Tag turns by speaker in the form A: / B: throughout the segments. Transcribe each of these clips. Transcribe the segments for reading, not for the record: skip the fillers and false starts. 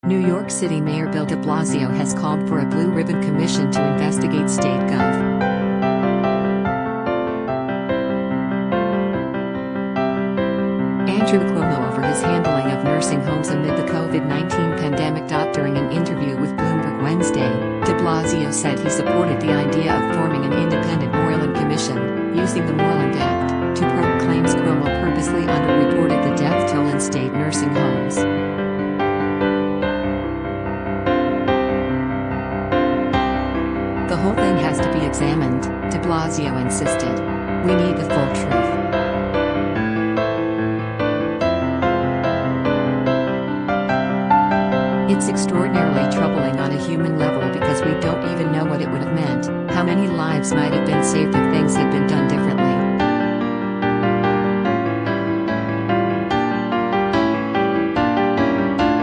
A: New York City Mayor Bill de Blasio has called for a blue ribbon commission to investigate state gov. Andrew Cuomo over his handling of nursing homes amid the COVID-19 pandemic. During an interview with Bloomberg Wednesday, de Blasio said he supported the idea of forming an independent Moreland Commission, using the Moreland Act, to probe claims Cuomo purposely underreported the death toll in state nursing homes. The whole thing has to be examined, de Blasio insisted. We need the full truth. It's extraordinarily troubling on a human level because we don't even know what it would have meant, how many lives might have been saved if things had been done differently.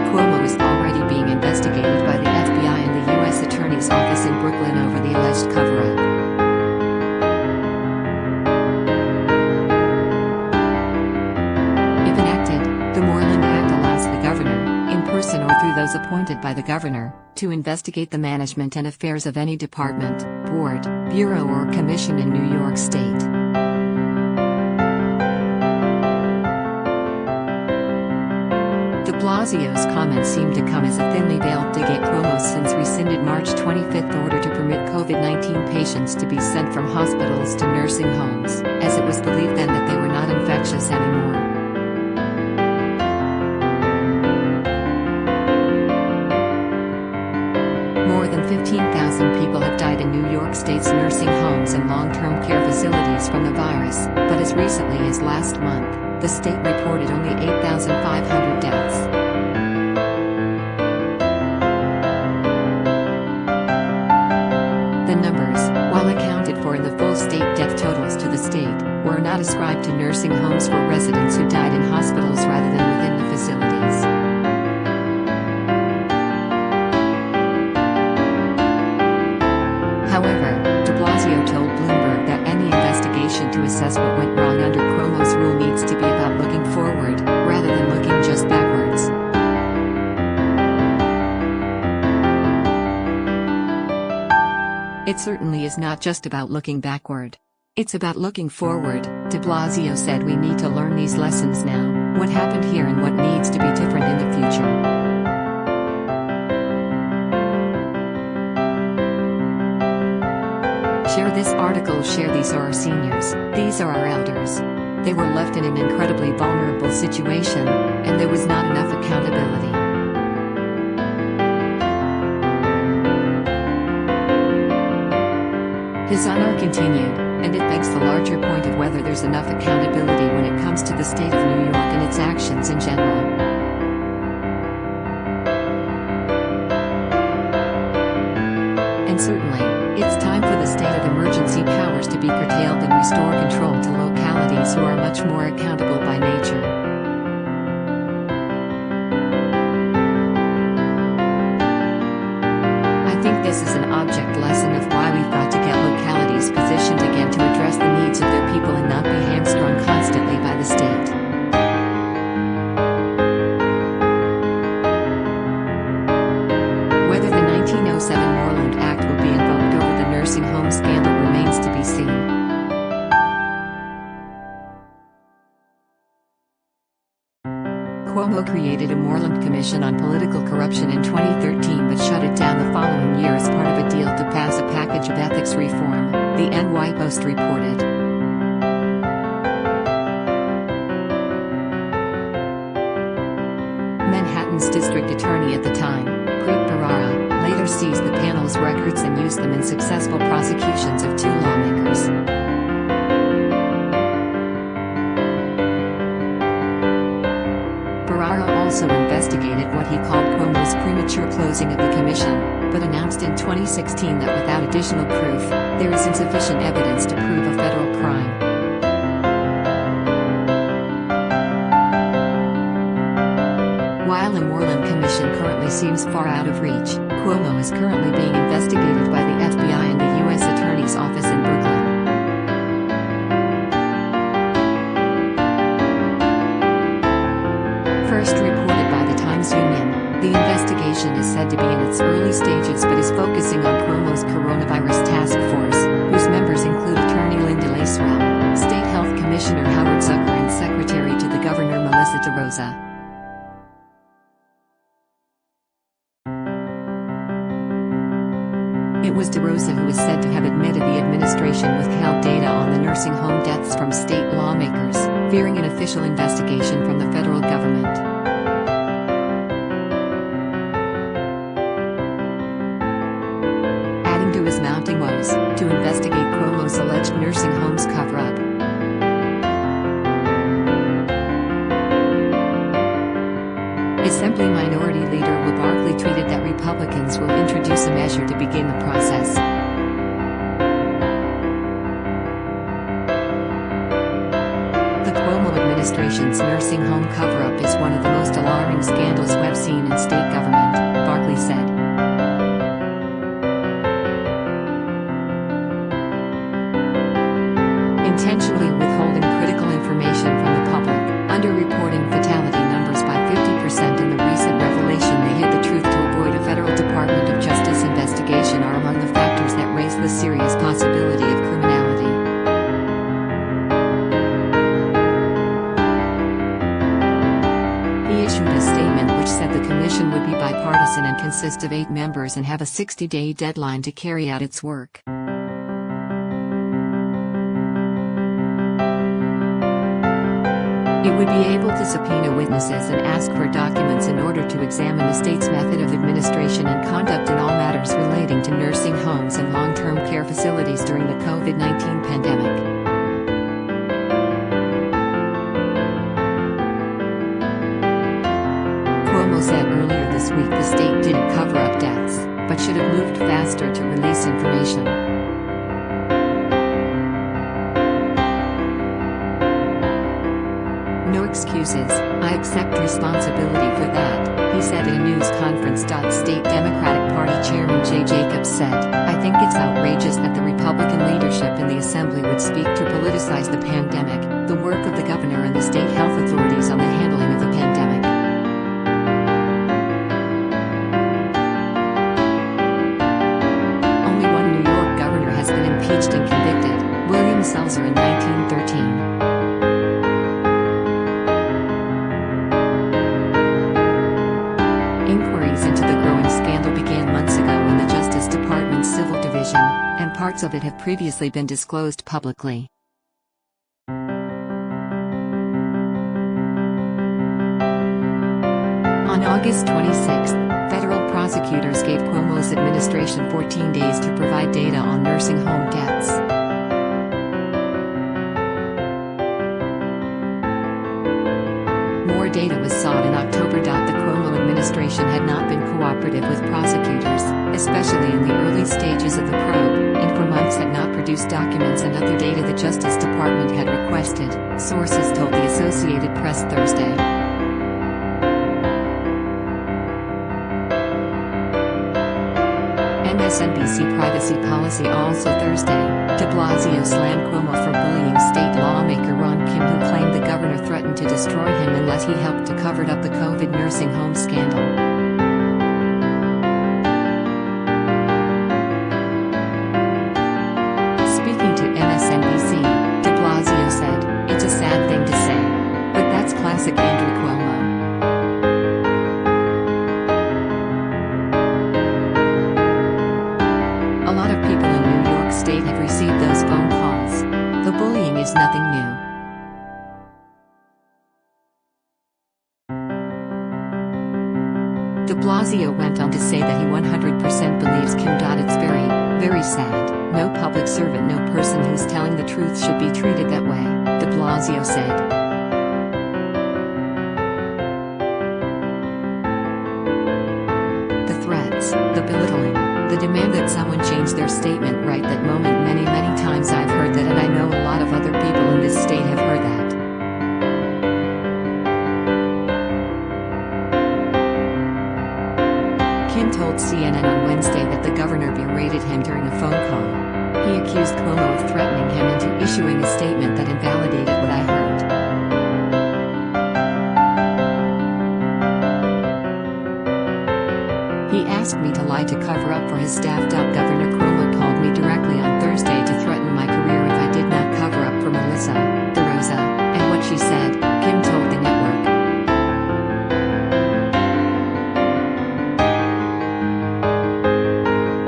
A: Cuomo is already being investigated by the FBI and the U.S. Attorney's Office in Brooklyn over the alleged cover-up. If enacted, the Moreland Act allows the governor, in person or through those appointed by the governor, to investigate the management and affairs of any department, board, bureau or commission in New York State. De Blasio's comments seem to come as a thinly veiled dig at Cuomo's since rescinded March 25 order to permit COVID-19 patients to be sent from hospitals to nursing homes, as it was believed then that they were not infectious anymore. More than 15,000 people have died in New York State's nursing homes and long-term care facilities from the virus, but as recently as last month, the state reported only 8,500 deaths. The numbers, while accounted for in the full state death totals to the state, were not ascribed to nursing homes for residents who died in hospitals rather than within the facilities. However, de Blasio told Bloomberg that any investigation to assess what went wrong under Cuomo's rule needs to be about looking forward, rather than looking just backwards. It certainly is not just about looking backward. It's about looking forward, de Blasio said. We need to learn these lessons now, what happened here and what needs to be different in the future. Share this article. Share. These are our seniors, these are our elders. They were left in an incredibly vulnerable situation, and there was not enough accountability. His honor continued, and it begs the larger point of whether there's enough accountability when it comes to the state of New York and its actions in general. And certainly, it's time for the state of emergency powers to be curtailed and restore control to localities who are much more accountable by nature. I think this is an object lesson of why we've got to get localities positioned again to address the needs of their people and not be hamstrung constantly by the state. Whether the 1907 Moreland Act will be invoked over the nursing home scandal remains to be seen. Cuomo created a Moreland Commission on political corruption in 2013 but shut it down the following year as part of a deal to pass a package of ethics reform, the NY Post reported. Manhattan's district attorney at the time, later seized the panel's records and used them in successful prosecutions of two lawmakers. Ferrara also investigated what he called Cuomo's premature closing of the commission, but announced in 2016 that without additional proof, there is insufficient evidence to prove a federal crime. While the Moreland Commission currently seems far out of reach, Cuomo is currently being investigated by the FBI and the U.S. Attorney's Office in Brooklyn. First reported by the Times-Union, the investigation investigation is said to be in its early stages but is focusing on Cuomo's coronavirus task force, whose members include attorney Linda Lacewell, State Health Commissioner Howard Zucker and Secretary to the Governor Melissa DeRosa. It was DeRosa who is said to have admitted the administration withheld data on the nursing home deaths from state lawmakers, fearing an official investigation from the federal government. Adding to his mounting woes, to investigate Cuomo's alleged nursing homes cover-up. Assembly Minority Leader Will Barkley tweeted that Republicans will introduce a measure to begin the process. The Cuomo administration's nursing home cover-up is one of the most alarming scandals we've seen in state government, Barkley said. Intentionally withholding critical information from the public, underreporting fatality numbers by 50% in the recent revelation they hid the truth to avoid a federal Department of Justice investigation are among the factors that raise the serious possibility of criminality. He issued a statement which said the commission would be bipartisan and consist of 8 members and have a 60-day deadline to carry out its work. It would be able to subpoena witnesses and ask for documents in order to examine the state's method of administration and conduct in all matters relating to nursing homes and long-term care facilities during the COVID-19 pandemic. Cuomo said earlier this week the state didn't cover up deaths, but should have moved faster to release information. No excuses, I accept responsibility for that, he said in a news conference. State Democratic Party Chairman Jay Jacobs said, I think it's outrageous that the Republican leadership in the Assembly would speak to politicize the pandemic, the work of the governor and the state health authorities on the handling of the pandemic. Only one New York governor has been impeached and convicted, William Seltzer in 1913. Inquiries into the growing scandal began months ago in the Justice Department's Civil Division, and parts of it have previously been disclosed publicly. On August 26, federal prosecutors gave Cuomo's administration 14 days to provide data on nursing home deaths. More data was sought in October. The Cuomo administration had not been cooperative with prosecutors, especially in the early stages of the probe, and for months had not produced documents and other data the Justice Department had requested, sources told the Associated Press Thursday. MSNBC privacy policy also Thursday, de Blasio slammed Cuomo for bullying state lawmaker Ron Kim, who claimed the governor threatened to destroy him unless he helped to cover up the COVID nursing home scandal. Speaking to MSNBC, de Blasio said, "It's a sad thing to say, but that's classic Andrew Cuomo. A lot of people in New York State have received those phone calls. The bullying is nothing new." De Blasio went on to say that he 100% believes Kim. It's very, very sad. No public servant, no person who's telling the truth should be treated that way, de Blasio said. The threats, the belittling, the demand that someone change their statement right that moment. Many times I've heard that, and I know a lot of other people in this state have heard that. Kim told CNN on Wednesday that the governor berated him during a phone call. He accused Cuomo of threatening him into issuing a statement that invalidated what I heard. He asked me to lie to cover up for his staff. Governor Cuomo called me directly on Thursday to threaten my career if I did not cover up for Melissa, DeRosa, and what she said, Kim told the network.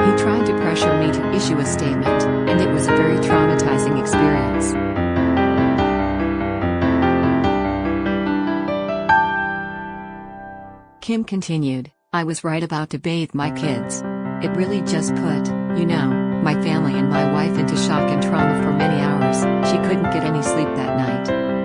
A: He tried to pressure me to issue a statement, and it was a very traumatizing experience. Kim continued, I was right about to bathe my kids. It really just put, my family and my wife into shock and trauma for many hours. She couldn't get any sleep that night.